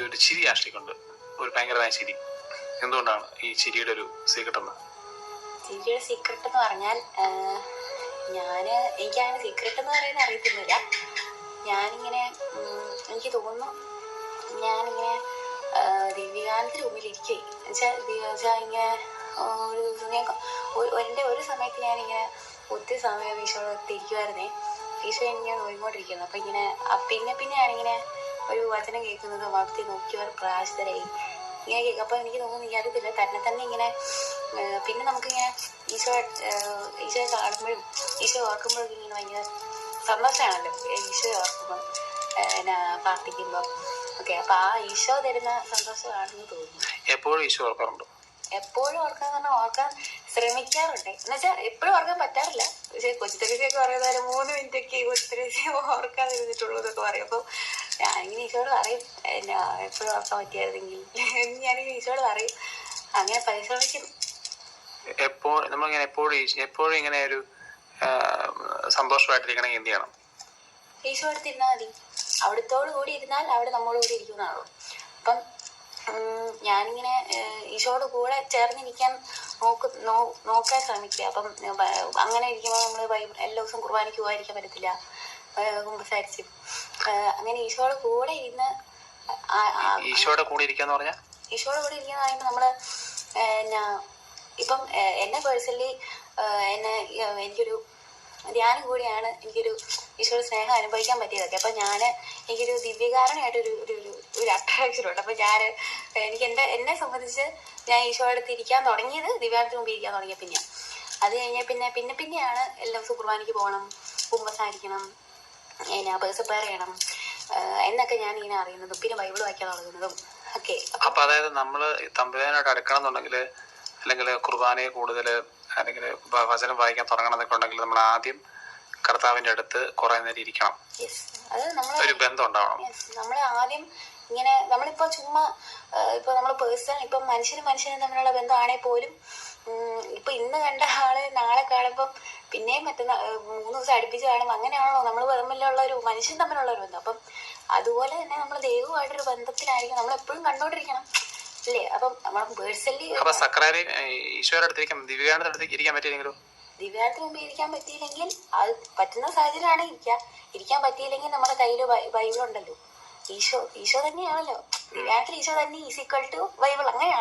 ഒരു ചിരി ആഷ്ടിക്കുണ്ട്, ഒരു ഭയങ്കരമായ ചിരി. എന്തുകൊണ്ടാണ് ഈ ചിരിയുടെ ഒരു സീക്രട്ട് എന്ന്? ചിരിയുടെ സീക്രട്ട് എന്ന് പറഞ്ഞാൽ എനിക്കങ്ങനെ സീക്രട്ട് എന്ന് പറയുന്നത് അറിയത്തില്ല. ഞാനിങ്ങനെ എനിക്ക് തോന്നുന്നു ഞാനിങ്ങനെ ദിവ്യകാന്തിന് മുമ്പിലിരിക്കേ എന്നുവെച്ചാൽ ഇങ്ങനെ ഒരു ദിവസം ഞാൻ എൻ്റെ ഒരു സമയത്ത് ഞാനിങ്ങനെ ഒത്തിരി സമയം ഈശോയോട് ഇരിക്കുമായിരുന്നേ. ഈശോ ഇങ്ങനെ നോയിക്കൊണ്ടിരിക്കുന്നു. അപ്പം ഇങ്ങനെ പിന്നെ ഞാനിങ്ങനെ ഒരു വചനം കേൾക്കുന്നതും അവിടുത്തെ നോക്കിയവർ പ്രായസ്ഥരായി ഇങ്ങനെ കേൾക്കും. അപ്പം എനിക്ക് തോന്നുന്നു അറിയത്തില്ല തന്നെ ഇങ്ങനെ പിന്നെ നമുക്കിങ്ങനെ ഈശോയെ കാണുമ്പോഴും ഈശോ ഓർക്കുമ്പോഴൊക്കെ ഇങ്ങനെ ഭയങ്കര സന്തോഷമാണല്ലോ ഈശോ ഓർക്കുമ്പം പ്രാർത്ഥിക്കുമ്പം ഓക്കെ. അപ്പം ആ ഈശോ തരുന്ന സന്തോഷമാണെന്ന് തോന്നുന്നു. എപ്പോഴും ഈശോ ഓർക്കാറുണ്ട്? എപ്പോഴും ഓർക്കാൻ പറഞ്ഞാൽ ഓർക്കാൻ ശ്രമിക്കാറുണ്ട്. എന്നുവെച്ചാൽ എപ്പോഴും ഓർക്കാൻ പറ്റാറില്ല. പക്ഷേ കൊച്ചുത്തരേസ്യൊക്കെ പറയുന്നത് 3 മിനിറ്റൊക്കെ കൊച്ചുത്തരേസ്യ ഓർക്കാതിരുന്നിട്ടുള്ളൂ പറയും. അപ്പോൾ ഞാനിങ്ങനെ ഈശോയോട് പറയും എപ്പോഴും ഓർക്കാൻ പറ്റിയായിരുന്നെങ്കിൽ ഞാനിങ്ങനെ ഈശോയോട് പറയും. അങ്ങനെ പരിശ്രമിക്കുന്നു. നമ്മളിങ്ങനെ എപ്പോഴും ഇങ്ങനെ ഒരു സന്തോഷമായിട്ടിരിക്കണമെങ്കിൽ എന്ത് ചെയ്യണം? ഈശോ അടുത്തിരുന്നാൽ മതി. അവിടത്തോടു കൂടി ഇരുന്നാൽ അവിടെ നമ്മളോട് കൂടി ഇരിക്കുന്നതാണോ. അപ്പം ഞാനിങ്ങനെ ഈശോയോട് കൂടെ ചേർന്നിരിക്കാൻ നോക്കാൻ ശ്രമിക്കുക. അപ്പം അങ്ങനെ ഇരിക്കുമ്പോൾ നമ്മൾ എല്ലാ ദിവസവും കുർബാനയ്ക്ക് പോകാതിരിക്കാൻ പറ്റത്തില്ല. കുമ്പസാരിച്ച് അങ്ങനെ ഈശോയുടെ കൂടെ ഇരുന്ന് ഈശോയുടെ കൂടെ ഇരിക്കാന്ന് പറഞ്ഞാൽ ഈശോയുടെ കൂടെ ഇരിക്കുന്ന പറയുമ്പോൾ നമ്മൾ ഇപ്പം എന്നെ പേഴ്സണലി എനിക്കൊരു ധ്യാനം കൂടിയാണ് എനിക്കൊരു ഈശോയുടെ സ്നേഹം അനുഭവിക്കാൻ പറ്റിയതൊക്കെ. അപ്പം എനിക്കൊരു ദിവ്യകാരണമായിട്ടൊരു ഒരു അട്രാക്ഷനുണ്ട്. അപ്പം എനിക്ക് എന്നെ സംബന്ധിച്ച് ഞാൻ ഈശോയുടെ അടുത്ത് ഇരിക്കാൻ തുടങ്ങിയത് ദിവ്യാനത്തിന് മുമ്പ് ഇരിക്കാൻ തുടങ്ങിയ പിന്നെയാണ്. അത് കഴിഞ്ഞാൽ പിന്നെയാണ് എല്ലാ ദിവസവും കുർബാനയ്ക്ക് പോകണം, കുമ്പസാരിക്കണം, പേഴ്സപ്പയർ ചെയ്യണം എന്നൊക്കെ ഞാൻ ഇങ്ങനെ അറിയുന്നതും പിന്നെ ബൈബിൾ വായിക്കാൻ തുടങ്ങുന്നതും ഒക്കെ. അപ്പം അതായത് നമ്മൾ തമ്പുരാനായിട്ട് അടുക്കണം എന്നുണ്ടെങ്കിൽ അല്ലെങ്കിൽ കുർബാനയെ കൂടുതൽ അല്ലെങ്കിൽ വചനം വായിക്കാൻ തുടങ്ങണം എന്നൊക്കെ ഉണ്ടെങ്കിൽ നമ്മൾ ആദ്യം കർത്താവിൻ്റെ അടുത്ത് കുറേ നേരം ഇരിക്കണം. അത് ഒരു ബന്ധം ഉണ്ടാവണം. നമ്മൾ ആദ്യം ഇങ്ങനെ നമ്മളിപ്പോൾ ചുമ്മാ ഇപ്പോൾ നമ്മൾ പേഴ്സണൽ ഇപ്പം മനുഷ്യനും തമ്മിലുള്ള ബന്ധമാണെങ്കിൽ പോലും ഇപ്പം ഇന്ന് കണ്ട ആള് നാളെ കാണുമ്പം പിന്നെയും 3 ദിവസം അടുപ്പിച്ച് കാണുമ്പോൾ അങ്ങനെയാണല്ലോ നമ്മൾ തമ്മിലുള്ള ഒരു മനുഷ്യൻ തമ്മിലുള്ള ഒരു ബന്ധം. അപ്പം അതുപോലെ തന്നെ നമ്മൾ ദൈവമായിട്ടൊരു ബന്ധത്തിലായിരിക്കും നമ്മൾ എപ്പോഴും കണ്ടോണ്ടിരിക്കണം അല്ലേ. അപ്പം നമ്മൾ പേഴ്സണലി ഈശോയുടെ അടുത്തിരിക്കാൻ ദിവ്യാനത്തിന്റെ അടുത്തേക്ക് ഇരിക്കാൻ പറ്റിയില്ലെങ്കിലോ? ദിവ്യാനത്തിന് മുമ്പ് ഇരിക്കാൻ പറ്റിയില്ലെങ്കിൽ അത് പറ്റുന്ന സാഹചര്യമാണ് ഇരിക്കാൻ പറ്റിയില്ലെങ്കിൽ നമ്മുടെ കയ്യിൽ ബൈബിൾ ഉണ്ടല്ലോ. ഈശോ തന്നെയാണല്ലോ. ദിവ്യാനത്തിൽ ഈശോ തന്നെ ഈസ് ഈക്വൽ ടു ബൈബിൾ അങ്ങനെയാണ്.